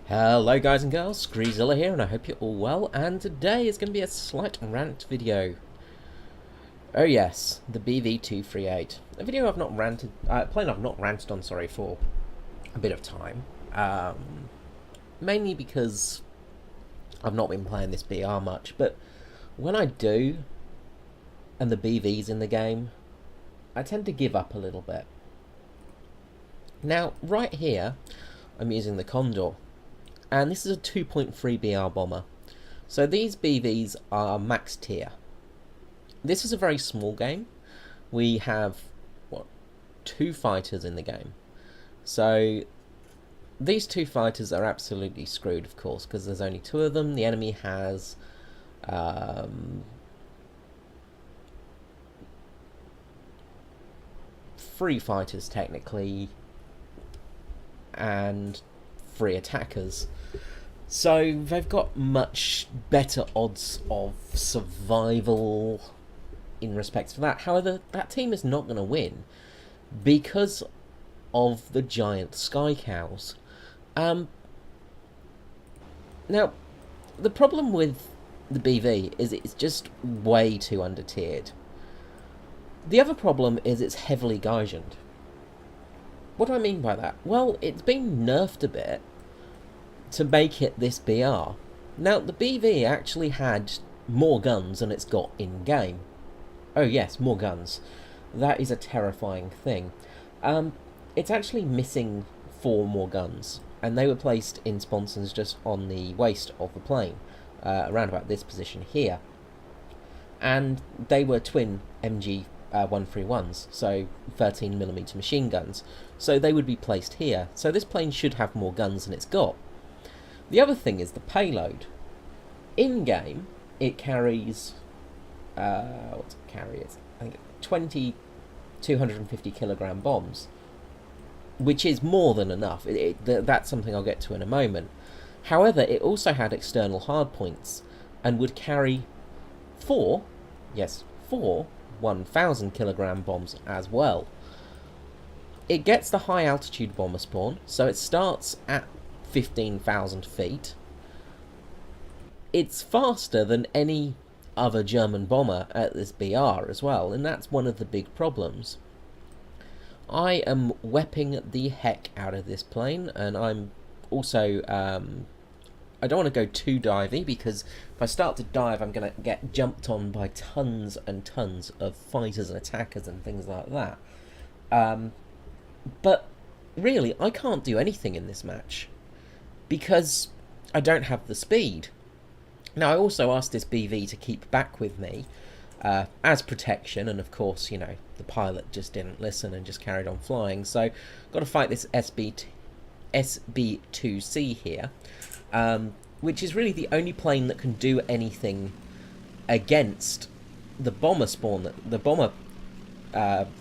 Hello guys and girls, Screezilla here, and I hope you're all well, and today is going to be a slight rant video. Oh yes, the BV238. A video I've not ranted, plane I've not ranted on, sorry, for a bit of time. Mainly because I've not been playing this BR much, but when I do, and the BV's in the game, I tend to give up a little bit. Now, right here, I'm using the Condor. And this is a 2.3 BR bomber. So these BVs are max tier. This is a very small game. We have, what, 2 fighters in the game. So these 2 fighters are absolutely screwed, of course, because there's only 2 of them. The enemy has 3 fighters, technically, and 3 attackers. So they've got much better odds of survival in respect to that. However, that team is not going to win because of the giant sky cows. Now, the problem with the BV is it's just way too under-tiered. The other problem is it's heavily Gaisioned. What do I mean by that? Well, it's been nerfed a bit to make it this BR. Now, the BV actually had more guns than it's got in-game. Oh yes, more guns. That is a terrifying thing. It's actually missing 4 more guns, and they were placed in sponsons just on the waist of the plane, around about this position here. And they were twin MG 131s, so 13mm machine guns. So they would be placed here. So this plane should have more guns than it's got. The other thing is the payload. In-game, it carries, what's it carry? It's, I think, 20 250 kilogram bombs, which is more than enough. That's something I'll get to in a moment. However, it also had external hardpoints and would carry 4 1,000 kilogram bombs as well. It gets the high altitude bomber spawn, so it starts at 15,000 feet. It's faster than any other German bomber at this BR as well, and that's one of the big problems. I am wepping the heck out of this plane, and I'm also, I don't want to go too divey, because if I start to dive I'm going to get jumped on by tons and tons of fighters and attackers and things like that. But really, I can't do anything in this match because I don't have the speed. Now, I also asked this BV to keep back with me as protection, and of course, you know, the pilot just didn't listen and just carried on flying. So, got to fight this SB2C here, which is really the only plane that can do anything against the bomber spawn, the bomber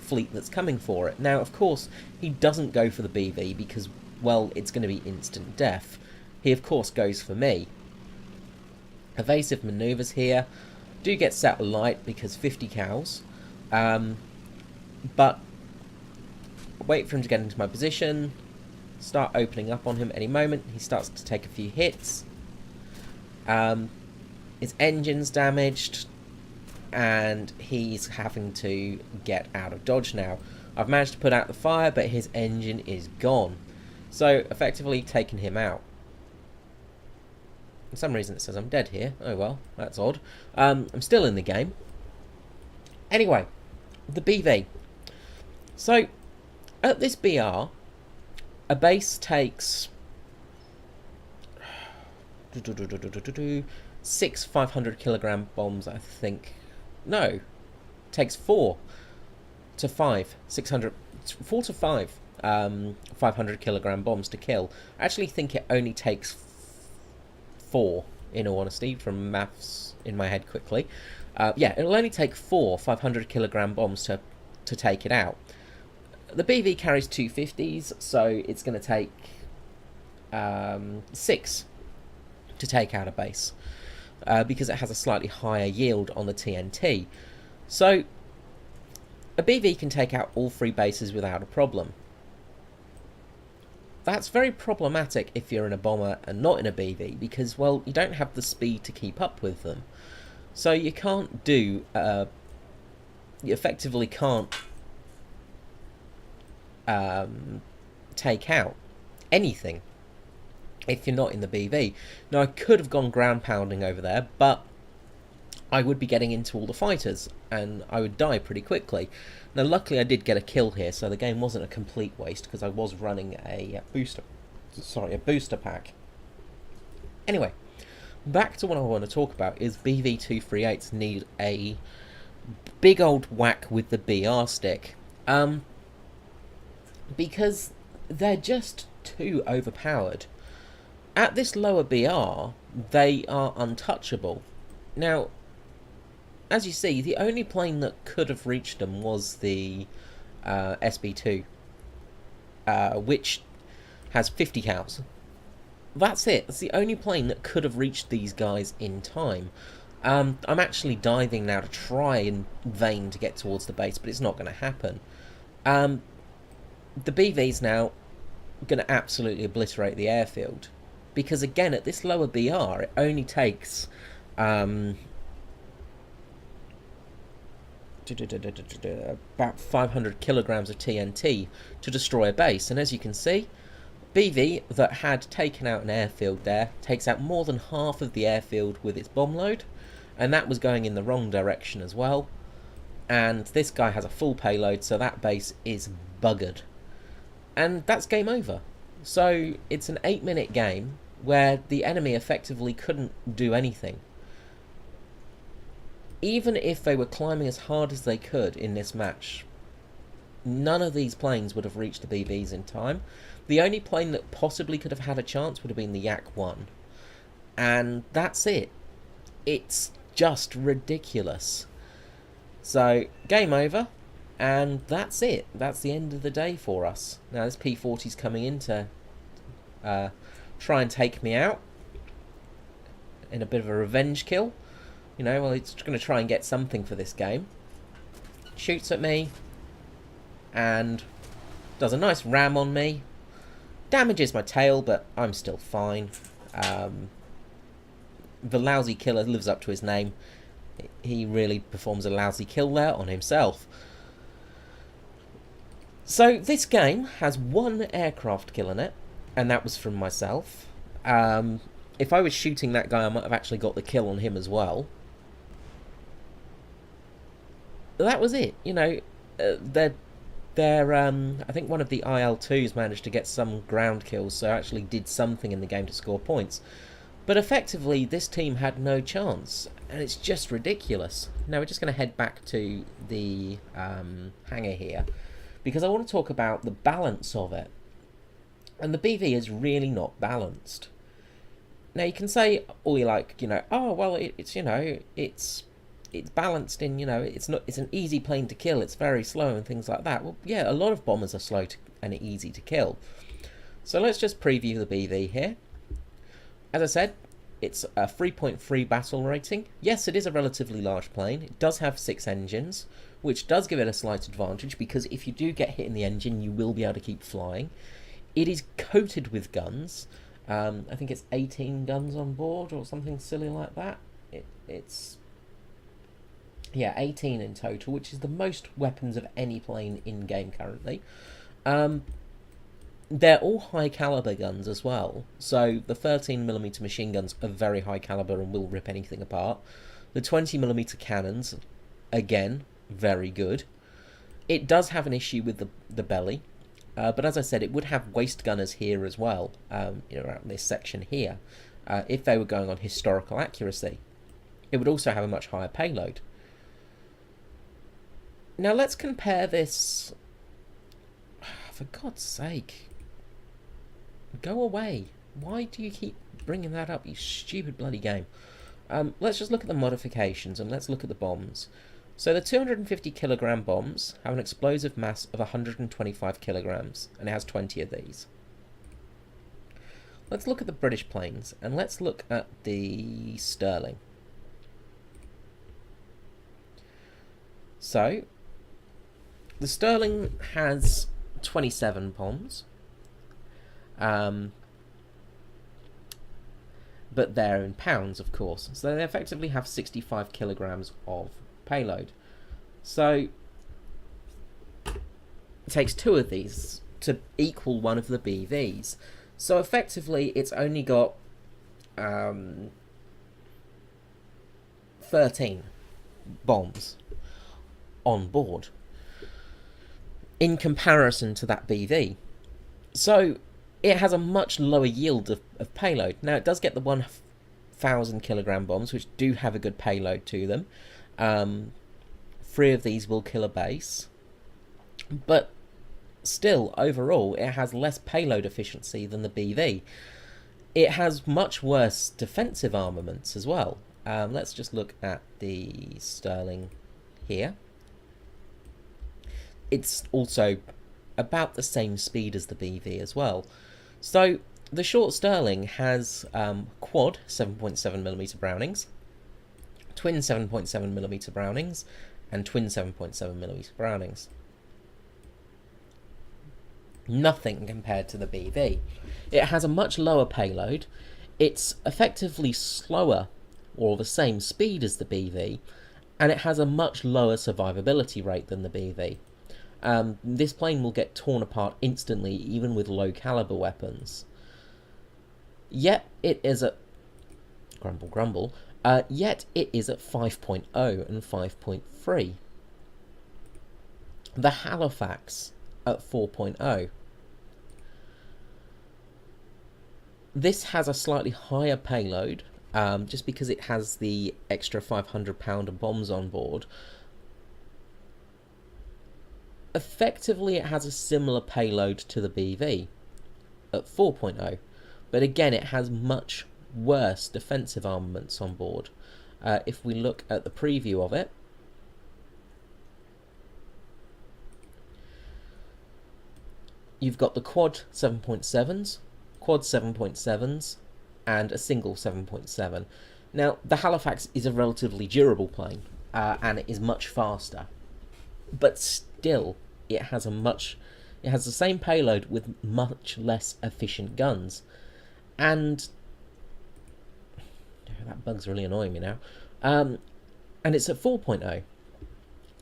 fleet that's coming for it. Now, of course, he doesn't go for the BV because, well, it's going to be instant death. He, of course, goes for me. Evasive manoeuvres here. Do get set alight because 50 cows. But wait for him to get into my position. Start opening up on him any moment. He starts to take a few hits. His engine's damaged, and he's having to get out of dodge now. I've managed to put out the fire, but his engine is gone. So, effectively taking him out. For some reason it says I'm dead here. Oh well, that's odd. I'm still in the game. Anyway, the BV. So, at this BR, a base takes 6 500 kilogram bombs, I think. No, takes 4 to 5 500 kilogram bombs to kill. I actually think it only takes 4, in all honesty, from maths in my head quickly. Yeah, it'll only take 4 500 kilogram bombs to take it out. The BV carries 250s, so it's going to take 6 to take out a base, because it has a slightly higher yield on the TNT. So a BV can take out all 3 bases without a problem. that's very problematic if you're in a bomber and not in a BV, because, well, you don't have the speed to keep up with them. So you can't do, you effectively can't take out anything if you're not in the BV. Now, I could have gone ground pounding over there, but I would be getting into all the fighters, and I would die pretty quickly. Now, luckily I did get a kill here, so the game wasn't a complete waste, because I was running a booster pack. Anyway, back to what I want to talk about is BV238s need a big old whack with the BR stick. Because they're just too overpowered. At this lower BR, they are untouchable. Now, as you see, the only plane that could have reached them was the SB2, which has 50 cows. That's it. That's the only plane that could have reached these guys in time. I'm actually diving now to try in vain to get towards the base, but it's not going to happen. The BV's now going to absolutely obliterate the airfield, because again, at this lower BR, it only takes about 500 kilograms of TNT to destroy a base. And as you can see, BV that had taken out an airfield there takes out more than half of the airfield with its bomb load, and that was going in the wrong direction as well. And this guy has a full payload, so that base is buggered, and that's game over. So it's an 8-minute game where the enemy effectively couldn't do anything. Even if they were climbing as hard as they could in this match, none of these planes would have reached the BVs in time. The only plane that possibly could have had a chance would have been the Yak-1. And that's it. It's just ridiculous. So, game over, and that's it. That's the end of the day for us. Now, this P-40's coming in to try and take me out in a bit of a revenge kill. You know, well, it's going to try and get something for this game. Shoots at me, and does a nice ram on me. Damages my tail, but I'm still fine. The lousy killer lives up to his name. He really performs a lousy kill there on himself. So this game has one aircraft kill in it, and that was from myself. If I was shooting that guy, I might have actually got the kill on him as well. That was it. You know, I think one of the IL-2s managed to get some ground kills, so actually did something in the game to score points. But effectively, this team had no chance, and it's just ridiculous. Now we're just going to head back to the hangar here, because I want to talk about the balance of it. And the BV is really not balanced. Now you can say all you like, you know, oh well, it's you know, it's balanced in, you know, it's an easy plane to kill, it's very slow and things like that. Well, yeah, a lot of bombers are slow and easy to kill. So let's just preview the BV here. As I said, it's a 3.3 battle rating. Yes, it is a relatively large plane. It does have 6 engines, which does give it a slight advantage, because if you do get hit in the engine, you will be able to keep flying. It is coated with guns. I think it's 18 guns on board or something silly like that. Yeah, 18 in total, which is the most weapons of any plane in-game currently. They're all high caliber guns as well. So the 13mm machine guns are very high caliber and will rip anything apart. The 20mm cannons, again, very good. It does have an issue with the belly. But as I said, it would have waist gunners here as well, you know, around this section here, if they were going on historical accuracy. It would also have a much higher payload. Now let's compare this. For God's sake, go away. Why do you keep bringing that up, you stupid bloody game? Let's just look at the modifications and let's look at the bombs. So the 250 kilogram bombs have an explosive mass of 125 kilograms, and it has 20 of these. Let's look at the British planes, and let's look at the Stirling. So the Stirling has 27 bombs. But they're in pounds, of course. So they effectively have 65 kilograms of payload. So it takes 2 of these to equal one of the BVs. So effectively, it's only got 13 bombs on board in comparison to that BV. So it has a much lower yield of payload. Now, it does get the 1,000 kilogram bombs, which do have a good payload to them. 3 of these will kill a base. But still, overall, it has less payload efficiency than the BV. It has much worse defensive armaments as well. Let's just look at the Stirling here. It's also about the same speed as the BV as well. So the short Stirling has quad 7.7mm Brownings, twin 7.7mm Brownings, and twin 7.7mm Brownings. Nothing compared to the BV. It has a much lower payload. It's effectively slower, or the same speed as the BV, and it has a much lower survivability rate than the BV. This plane will get torn apart instantly, even with low caliber weapons. Yet it is at grumble grumble. Yet it is at 5.0 and 5.3. The Halifax at 4.0. This has a slightly higher payload, just because it has the extra 500-pounder bombs on board. Effectively, it has a similar payload to the BV at 4.0, but again, it has much worse defensive armaments on board. If we look at the preview of it, you've got the quad 7.7s, quad 7.7s, and a single 7.7. Now, the Halifax is a relatively durable plane, and it is much faster, but still, it has the same payload with much less efficient guns, and that bug's really annoying me now. And it's at 4.0.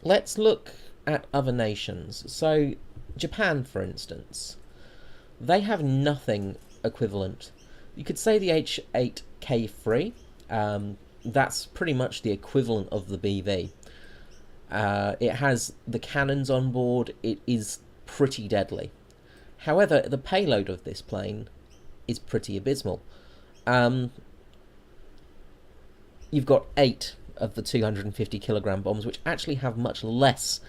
Let's look at other nations. So, Japan, for instance, they have nothing equivalent. You could say the H8K3. That's pretty much the equivalent of the BV. It has the cannons on board. It is pretty deadly. However, the payload of this plane is pretty abysmal. You've got 8 of the 250 kilogram bombs, which actually have much less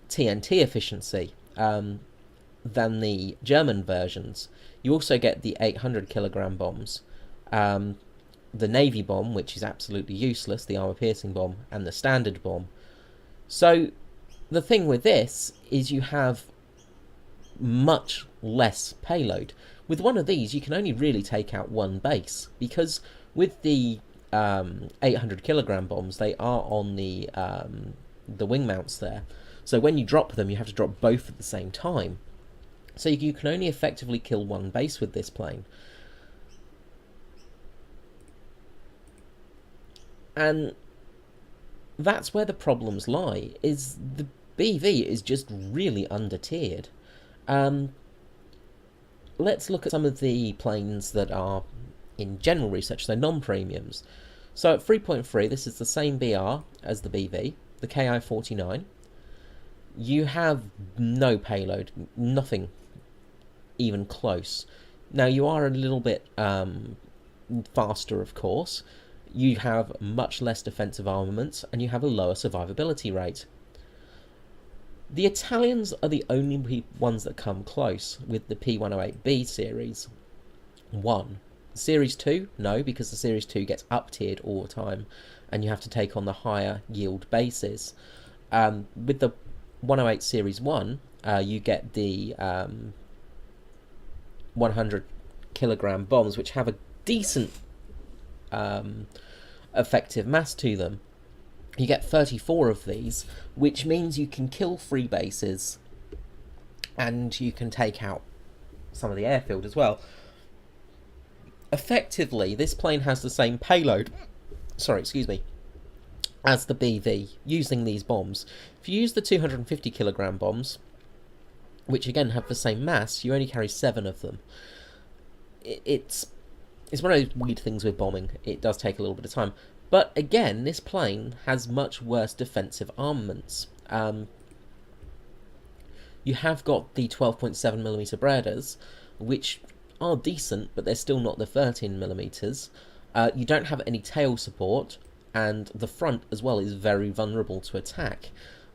TNT efficiency than the German versions. You also get the 800 kilogram bombs, the Navy bomb, which is absolutely useless, the armor-piercing bomb, and the standard bomb. So the thing with this is you have much less payload. With one of these, you can only really take out one base, because with the 800 kilogram bombs, they are on the wing mounts there. So when you drop them, you have to drop both at the same time. So you can only effectively kill one base with this plane. And that's where the problems lie, is the BV is just really under-tiered. Let's look at some of the planes that are in general research, so non-premiums. So at 3.3, this is the same BR as the BV, the KI-49. You have no payload, nothing even close. Now, you are a little bit faster, of course. You have much less defensive armaments, and you have a lower survivability rate. The Italians are the only ones that come close with the P108B Series 1. Series 2, no, because the Series 2 gets up-tiered all the time, and you have to take on the higher yield bases. With the 108 Series 1, you get the 100 kilogram bombs, which have a decent effective mass to them. You get 34 of these, which means you can kill 3 bases, and you can take out some of the airfield as well. Effectively, this plane has the same payload, sorry, excuse me, as the BV, using these bombs. If you use the 250 kilogram bombs, which again have the same mass, you only carry 7 of them. It's one of those weird things with bombing. It does take a little bit of time. But again, this plane has much worse defensive armaments. You have got the 12.7mm Bredas, which are decent, but they're still not the 13mm. You don't have any tail support, and the front as well is very vulnerable to attack.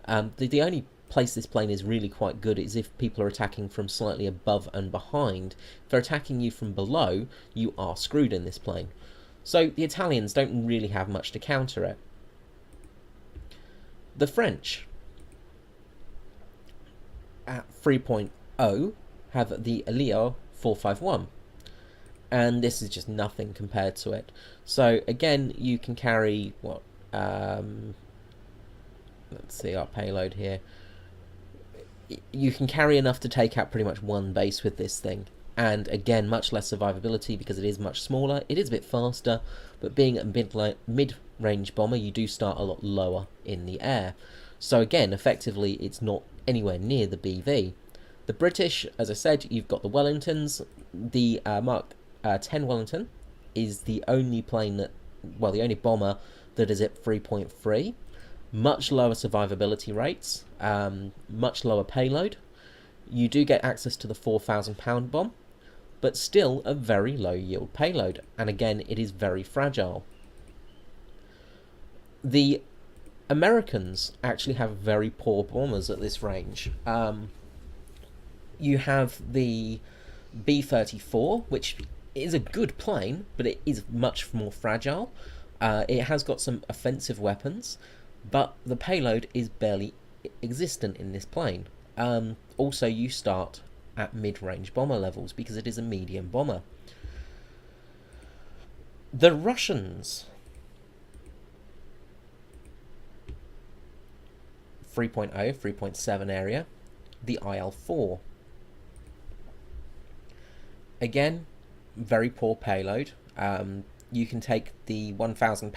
The only place this plane is really quite good is if people are attacking from slightly above and behind. If they're attacking you from below, you are screwed in this plane. So the Italians don't really have much to counter it. The French, at 3.0, have the Elia 451, and this is just nothing compared to it. So again, you can carry what, let's see our payload here. You can carry enough to take out pretty much one base with this thing, and again, much less survivability because it is much smaller. It is a bit faster, but being a mid-range bomber, you do start a lot lower in the air. So again, effectively, it's not anywhere near the BV. The British, as I said, you've got the Wellingtons. The Mark 10 Wellington is the only plane that, well, the only bomber that is at 3.3. Much lower survivability rates, much lower payload. You do get access to the 4,000 pound bomb, but still a very low yield payload, and again, it is very fragile. The Americans actually have very poor bombers at this range. You have the B-34, which is a good plane, but it is much more fragile. It has got some offensive weapons, but the payload is barely existent in this plane. Also, you start at mid-range bomber levels because it is a medium bomber. The Russians, 3.0, 3.7 area, the IL-4. Again, very poor payload. You can take the 1,000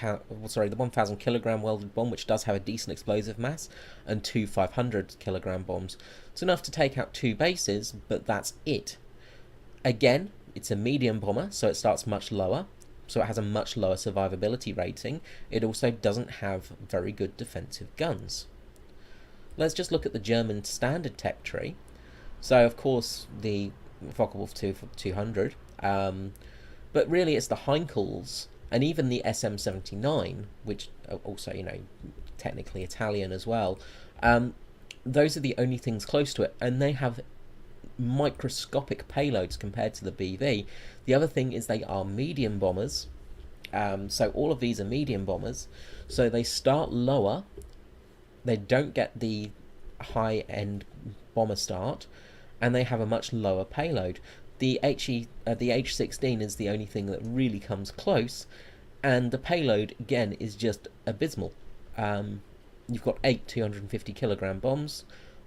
kilogram welded bomb, which does have a decent explosive mass, and 2 500 kilogram bombs. It's enough to take out 2 bases, but that's it. Again, it's a medium bomber, so it starts much lower, so it has a much lower survivability rating. It also doesn't have very good defensive guns. Let's just look at the German standard tech tree. So, of course, the Focke-Wulf 200, but really it's the Heinkels and even the SM-79, which are also, you know, technically Italian as well. Those are the only things close to it, and they have microscopic payloads compared to the BV. The other thing is they are medium bombers, so all of these are medium bombers, so they start lower, they don't get the high-end bomber start, and they have a much lower payload. The H-16 is the only thing that really comes close, and the payload, again, is just abysmal. You've got 8 250 kilogram bombs,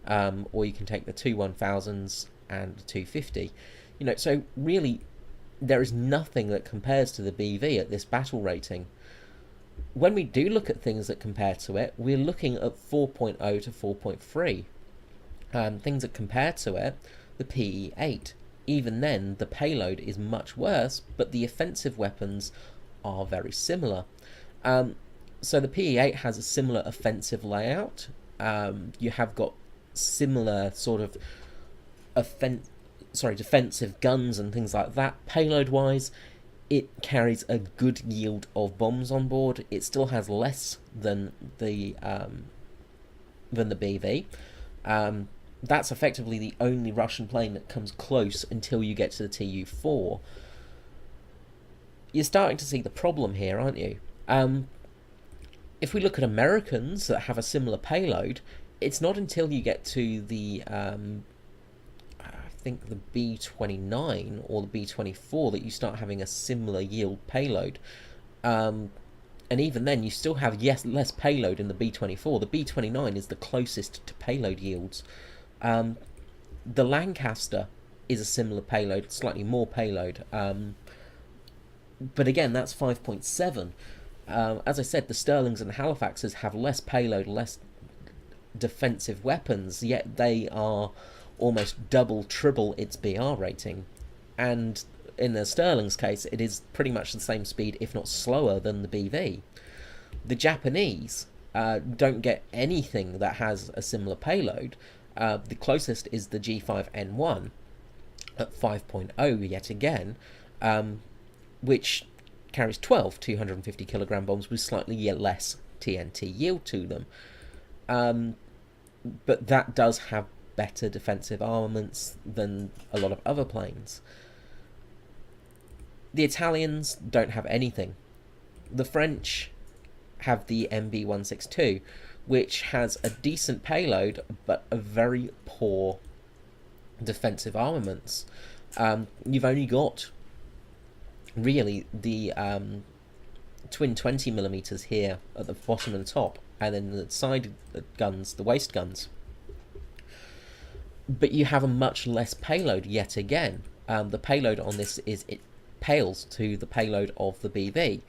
or you can take the 2 1000s and the 250. You know, so really, there is nothing that compares to the BV at this battle rating. When we do look at things that compare to it, we're looking at 4.0 to 4.3. Things that compare to it, the PE-8. Even then, the payload is much worse, but the offensive weapons are very similar. So the PE-8 has a similar offensive layout. You have got similar sort of defensive guns and things like that. Payload-wise, it carries a good yield of bombs on board. It still has less than the BV. That's effectively the only Russian plane that comes close until you get to the Tu-4. You're starting to see the problem here, aren't you? If we look at Americans that have a similar payload, it's not until you get to the, I think the B-29 or the B-24 that you start having a similar yield payload. And even then, you still have, less payload in the B-24. The B-29 is the closest to payload yields. The Lancaster is a similar payload, slightly more payload. But again, that's 5.7. As I said, the Stirlings and Halifaxes have less payload, less defensive weapons, yet they are almost double, triple its BR rating. And in the Stirling's case, it is pretty much the same speed, if not slower, than the BV. The Japanese don't get anything that has a similar payload. The closest is the G5N1 at 5.0 yet again, which carries 12 250 kilogram bombs with slightly less TNT yield to them. But that does have better defensive armaments than a lot of other planes. The Italians don't have anything. The French have the MB162, which has a decent payload but a very poor defensive armaments. You've only got really the twin 20mm here at the bottom and top, and then the side guns, the waist guns. But you have a much less payload yet again. The payload on this it pales to the payload of the BV.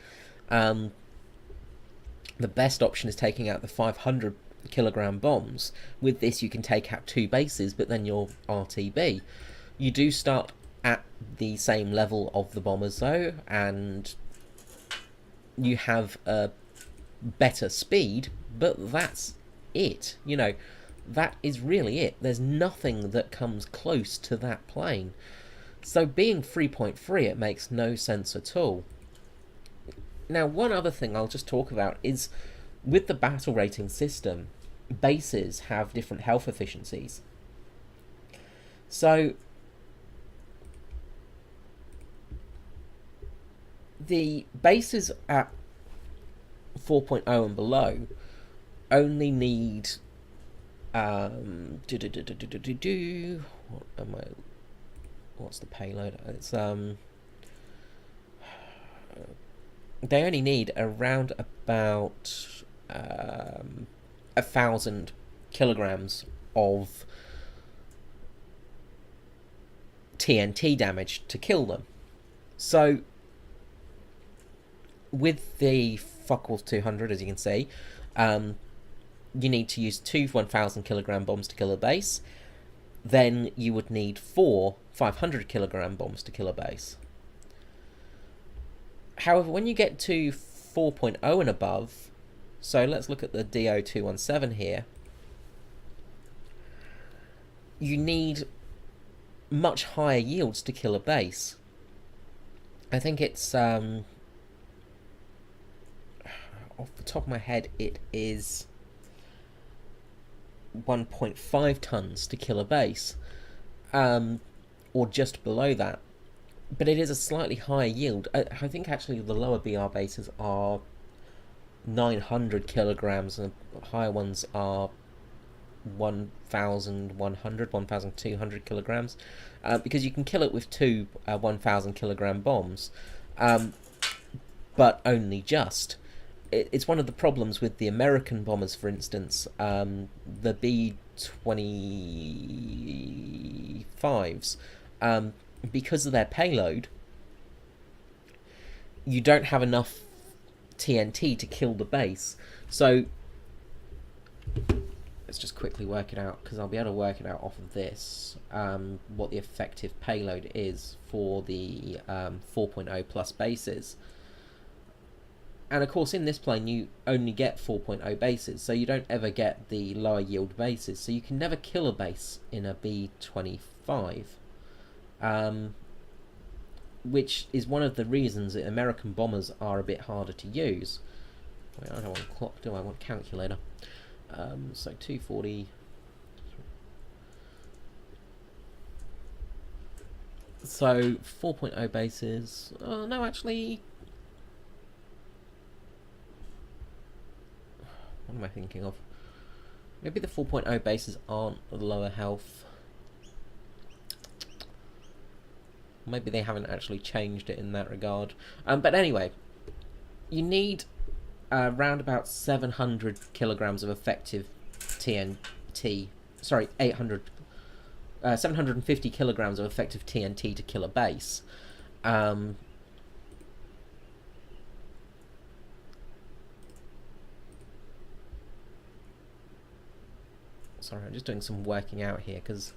The best option is taking out the 500 kilogram bombs. With this you can take out 2 bases, but then you're RTB. You do start at the same level of the bombers though, and you have a better speed, but that's it. You know, that is really it. There's nothing that comes close to that plane. So being 3.3, it makes no sense at all. Now, one other thing I'll just talk about is, with the battle rating system, bases have different health efficiencies. So the bases at 4.0 and below only need what's the payload? It's they only need around about 1,000 kilograms of TNT damage to kill them. So with the Focke-Wulf 200, as you can see, you need to use 2 1,000 kilogram bombs to kill a base. Then you would need 4 500 kilogram bombs to kill a base. However, when you get to 4.0 and above, so let's look at the DO217 here, you need much higher yields to kill a base. I think it's off the top of my head, it is 1.5 tons to kill a base, or just below that. But it is a slightly higher yield. I think actually the lower BR bases are 900 kilograms, and the higher ones are 1,100, 1,200 kilograms, because you can kill it with 2 1,000 kilogram bombs, but only just. It's one of the problems with the American bombers, for instance. The B-25s, because of their payload, you don't have enough TNT to kill the base. So let's just quickly work it out, because I'll be able to work it out off of this, what the effective payload is for the 4.0 plus bases. And of course, in this plane, you only get 4.0 bases, so you don't ever get the lower yield bases. So you can never kill a base in a B-25, which is one of the reasons that American bombers are a bit harder to use. Wait, I don't want a clock, do I? I want a calculator. So 240. So 4.0 bases. Oh no, actually. What am I thinking of? Maybe the 4.0 bases aren't the lower health. Maybe they haven't actually changed it in that regard. But anyway, you need around about 700 kilograms of effective TNT. Sorry, 800 750 kilograms of effective TNT to kill a base. Sorry, I'm just doing some working out here, because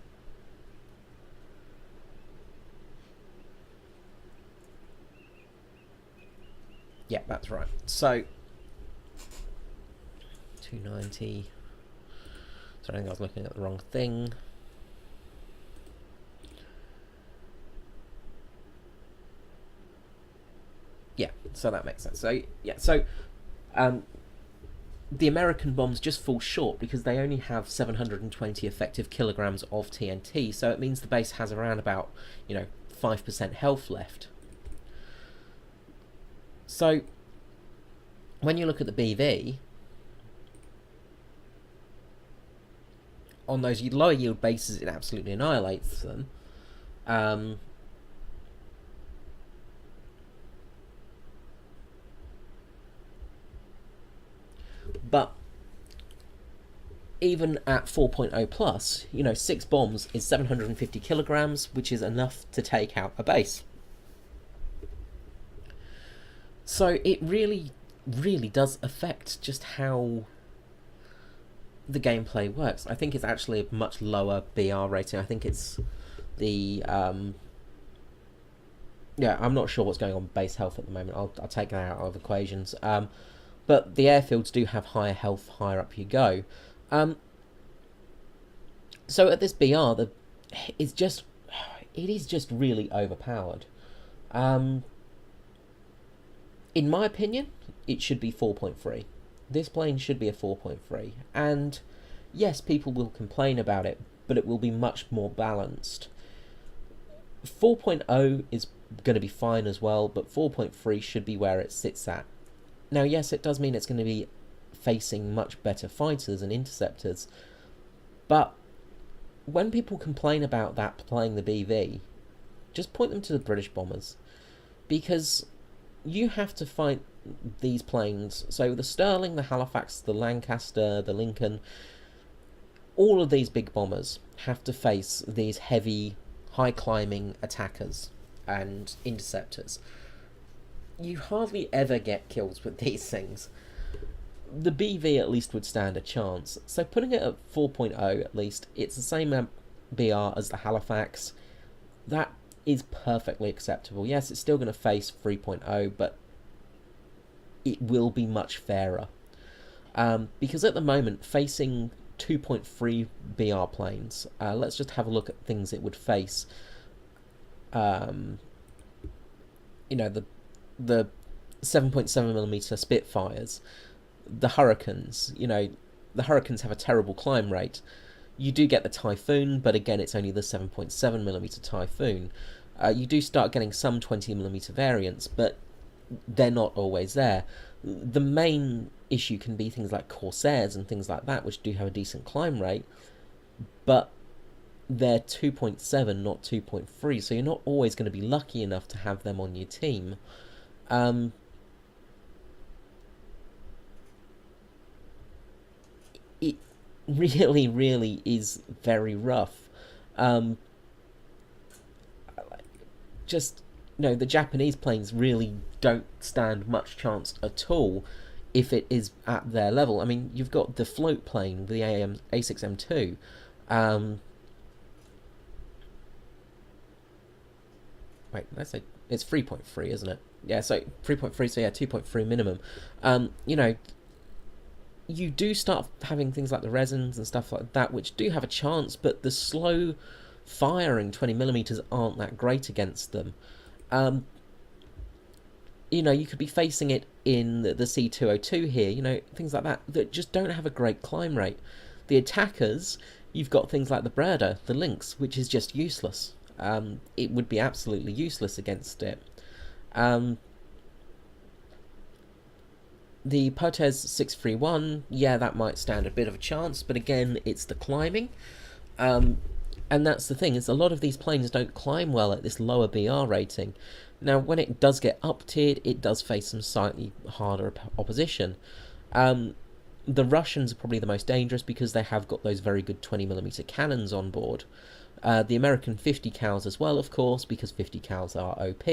yeah, that's right. So 290. Sorry, I think I was looking at the wrong thing. Yeah, so that makes sense. So yeah, so the American bombs just fall short because they only have 720 effective kilograms of TNT. So it means the base has around about 5% health left. So when you look at the BV, on those lower yield bases, it absolutely annihilates them. But even at 4.0 plus, 6 bombs is 750 kilograms, which is enough to take out a base. So it really, really does affect just how the gameplay works. I think it's actually a much lower BR rating. I think it's the yeah, I'm not sure what's going on with base health at the moment. I'll take that out of equations. But the airfields do have higher health higher up you go. So at this BR, it is just really overpowered. In my opinion, it should be 4.3. This plane should be a 4.3. And yes, people will complain about it, but it will be much more balanced. 4.0 is going to be fine as well, but 4.3 should be where it sits at. Now, yes, it does mean it's going to be facing much better fighters and interceptors, but when people complain about that playing the BV, just point them to the British bombers, because you have to fight these planes. So the Stirling, the Halifax, the Lancaster, the Lincoln, all of these big bombers have to face these heavy, high-climbing attackers and interceptors. You hardly ever get kills with these things. The BV at least would stand a chance. So putting it at 4.0 at least, it's the same BR as the Halifax. That is perfectly acceptable. Yes, it's still going to face 3.0, but it will be much fairer. Because at the moment, facing 2.3 BR planes, let's just have a look at things it would face. The 7.7mm Spitfires, the Hurricanes, the Hurricanes have a terrible climb rate. You do get the Typhoon, but again, it's only the 7.7mm Typhoon. You do start getting some 20mm variants, but they're not always there. The main issue can be things like Corsairs and things like that, which do have a decent climb rate, but they're 2.7, not 2.3, so you're not always going to be lucky enough to have them on your team. It really, really is very rough. The Japanese planes really don't stand much chance at all if it is at their level. I mean, you've got the float plane, the A6M2. Wait, let's say it's 3.3, isn't it? Yeah, so 3.3, so yeah, 2.3 minimum. You do start having things like the resins and stuff like that, which do have a chance, but the slow firing 20mm aren't that great against them. You could be facing it in the C202 here, things like that just don't have a great climb rate. The attackers, you've got things like the Breda, the Lynx, which is just useless. It would be absolutely useless against it. The Potes 631, yeah, that might stand a bit of a chance, but again, it's the climbing. And that's the thing, is a lot of these planes don't climb well at this lower BR rating. Now, when it does get up-tiered, it does face some slightly harder opposition. The Russians are probably the most dangerous because they have got those very good 20mm cannons on board. The American 50 cals as well, of course, because 50 cals are OP.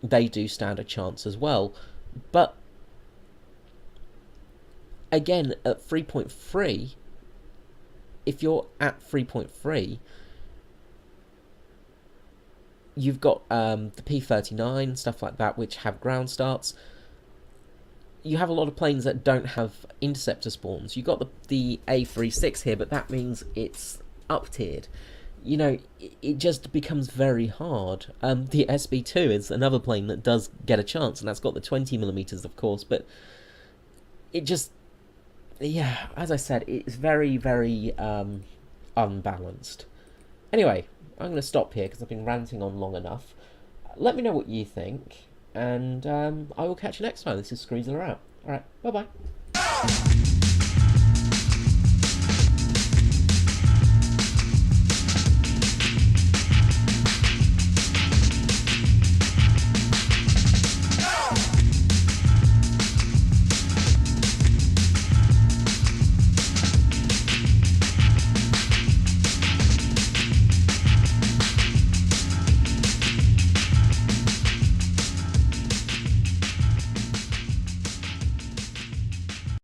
They do stand a chance as well. But again, at 3.3, if you're at 3.3, you've got the P-39, stuff like that, which have ground starts. You have a lot of planes that don't have interceptor spawns. You've got the A36 here, but that means it's up-tiered. You know, it just becomes very hard. The SB2 is another plane that does get a chance, and that's got the 20mm, of course, but it just, yeah, as I said, it's very, very unbalanced. Anyway, I'm going to stop here because I've been ranting on long enough. Let me know what you think, and I will catch you next time. This is Screezer out. Alright, bye-bye.